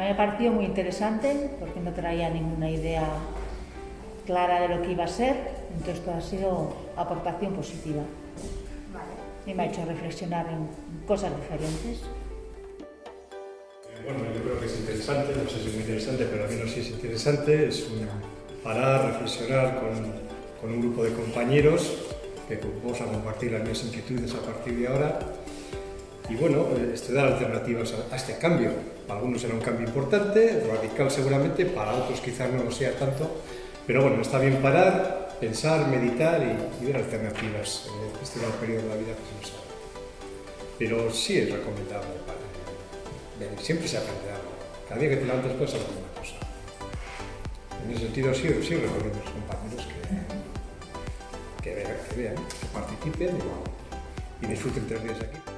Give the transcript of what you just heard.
mí me pareció muy interesante porque no traía ninguna idea clara de lo que iba a ser, entonces todo ha sido aportación positiva. Y me ha hecho reflexionar en cosas diferentes. Bueno, yo creo que es interesante, no sé si es muy interesante, pero al menos sí es interesante, es parar, reflexionar con un grupo de compañeros que vamos a compartir las mismas inquietudes a partir de ahora y bueno, dar alternativas a este cambio. Para algunos será un cambio importante, radical seguramente, para otros quizás no lo sea tanto, pero bueno, está bien parar, pensar, meditar y ver alternativas en este nuevo periodo de la vida que se nos abre. Pero sí es recomendable siempre se aprende algo. Cada día que te levantas puedes aprender una cosa. En ese sentido sí recomiendo a los compañeros que vean, que participen y disfruten 3 días aquí.